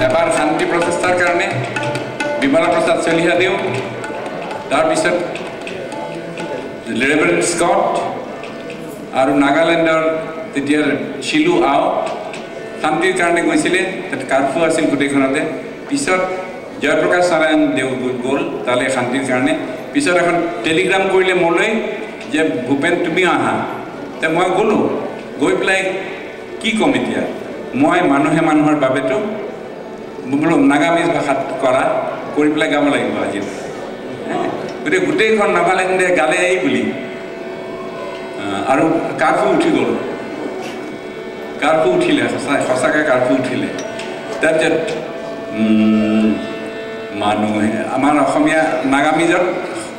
এবাৰ শান্তি প্ৰচেষ্টাৰ কাৰণে বিমলা প্ৰসাদ চলিহাদেও, তাৰপিছত ৰেভাৰেণ্ড স্কট আৰু নাগালেণ্ডৰ তেতিয়া শিলু আও শান্তিৰ কাৰণে গৈছিলে। তাত কাৰ্ফিউ আছিল গোটেইখনতে। পিছত জয়প্ৰকাশ নাৰায়ণ দেও গ'ল তালৈ শান্তিৰ কাৰণে। পিছত এখন টেলিগ্ৰাম কৰিলে মোলৈ যে ভূপেন তুমি আহা। তে মই গ'লোঁ, গৈ পেলাই কি ক'ম এতিয়া, মই মানুহে মানুহৰ বাবেতো বোলো নাগামিজ ভাষাত কৰি পেলাই গাব লাগিব আজি। গতিকে গোটেইখন নাগালেণ্ডে গালে এই বুলি, আৰু কাৰ্ফিউ উঠি গ'ল। কাৰ্ফিউ উঠিলে, সঁচাকৈ কাৰ্ফিউ উঠিলে। তাৰপিছত মানুহে আমাৰ অসমীয়া নাগামিজত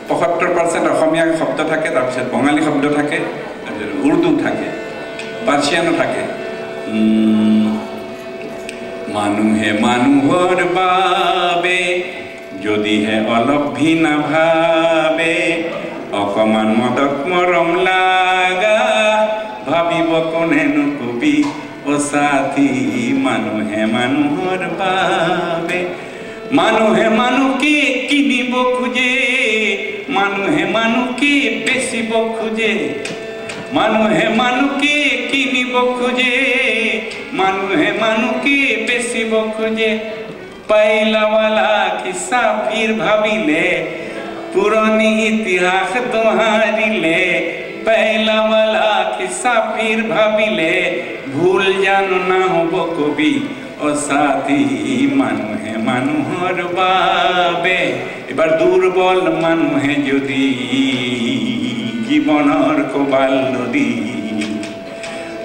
৭৫% অসমীয়া শব্দ থাকে, তাৰপিছত বঙালী শব্দ থাকে, তাৰপিছত উৰ্দু থাকে, পাৰ্চিয়ানো থাকে। মানুহে মানুহৰ বাবে যদিহে অলপ ভিনা ভাবে, অকমান মদক মৰম লাগা ভাবিব কোনেনো কবি ও সাথী। মানুহে মানুহৰ বাবে, মানুহে মানুহকে কিনিব খোজে, মানুহে মানুহকে বেচিব খোজে, মানুহে মানুহকে কিনিব খোজে, মানুহে মানুহকে বেচিব খোজে। পহলাৱালা কিস্সা ফিৰ ভাবিলে, পুৰণি ইতিহাস দোহাৰিলে। পহলাৱালা কিস্সা ফিৰ ভাবিলে, ভুল জানো না হ'ব কবি ও সাথী। মানুহে মানুহৰ বাবে, এবাৰ দুৰ্বল মানুহে যদি জীৱনৰ কোবাল নদী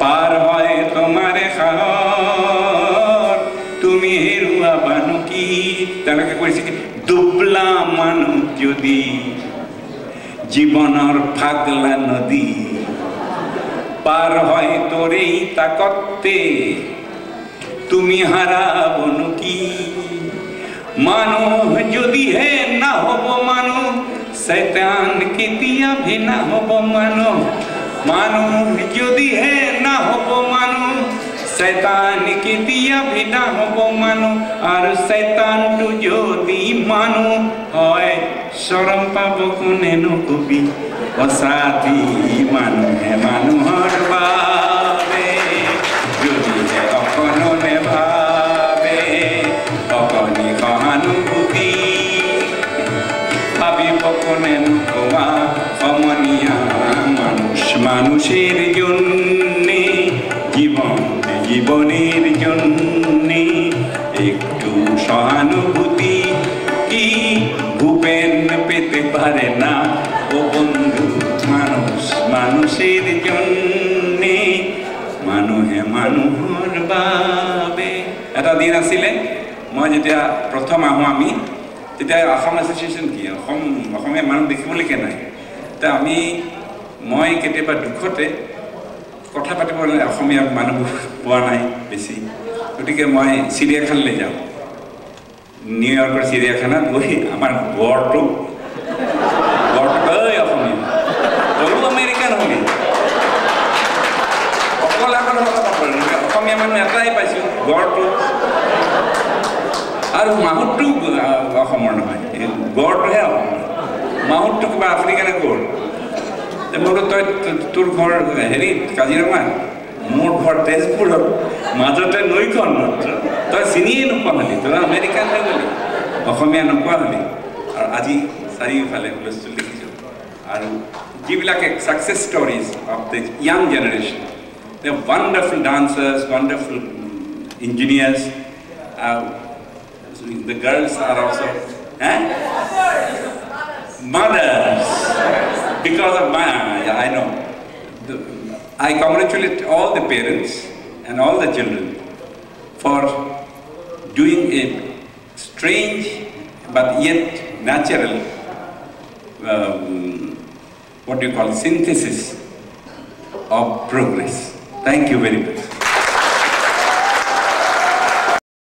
পাৰ হয় তোমাৰে সাহৰ, তুমি হেৰুৱাবানো কি। তেওঁলোকে কৈছে কি, দুবলা মানুহ যদি জীৱনৰ ফাগলা নদী পাৰ হয় তোৰেই তাকতে, তুমি হারাবনো কি। মানুহ যদিহে না হব মানুহ, শয়তান কেতিয়া ভি না হব মানুহ। মানুহ যদিহে না হব মানুহ, শয়তান কেতিয়া ভি না হব মানুহ। আৰু শয়তানটো যদি মানুহ হয়, শৰম পাব কোনেনো কবি ও সাথী। মানুহে মানুহৰ বাবে যদিহে অকণো নেভাবে, অকণি সহানুভূতি ভাবিব কোনেনো কোৱা সমনীয়া। মানুষ মানুষের জন্যে, জীবন জীবনের জন্যে একটু সহানুভূতি কি ভূপেন পেতে পারে না ও বন্ধু। মানুষ মানুষের জন্যে, মানুহে মানুহৰ বাবে। এটা দিন আছিলে, মই যেতিয়া প্ৰথম আহোঁ আমি, তেতিয়া অসম এছ'চিয়েশ্যন কি, অসমীয়া মানুহ দেখিবলৈকে নাই। মই কেতিয়াবা দুখতে কথা পাতিবলৈ অসমীয়া মানুহবোৰ পোৱা নাই বেছি। গতিকে মই চিৰিয়াখানালৈ যাওঁ। নিউয়ৰ্কৰ চিৰিয়াখানাত গৈ আমাৰ গড়টো ঐ অসমীয়া, তয়ো আমেৰিকান হলি, অকল অসমীয়া মানুহ এটাই পাইছোঁ, গড়টো। আৰু মাহুতটো অসমৰ নহয়, গড়টোহে অসমৰ। মাহুতটো কিবা আফ্ৰিকানে গড়। মই বোলো তই তোৰ ঘৰ হেৰিত কাজিৰঙাত, মোৰ ঘৰ তেজপুৰত, মাজতে নৈখন মাত্ৰ। তই চিনিয়ে নোপোৱা হলি, তই আমেৰিকান হৈ গলি, অসমীয়া নোপোৱা হলি। আৰু আজি চাৰিওফালে হুলস্থুল দেখিছোঁ। আৰু যিবিলাকে success stories of the young generation, they wonderful dancers, wonderful engineers. The girls are also mothers. Because of I know. I congratulate all the parents and all the children for doing a strange but yet natural, what do you call, synthesis of progress. Thank you very much.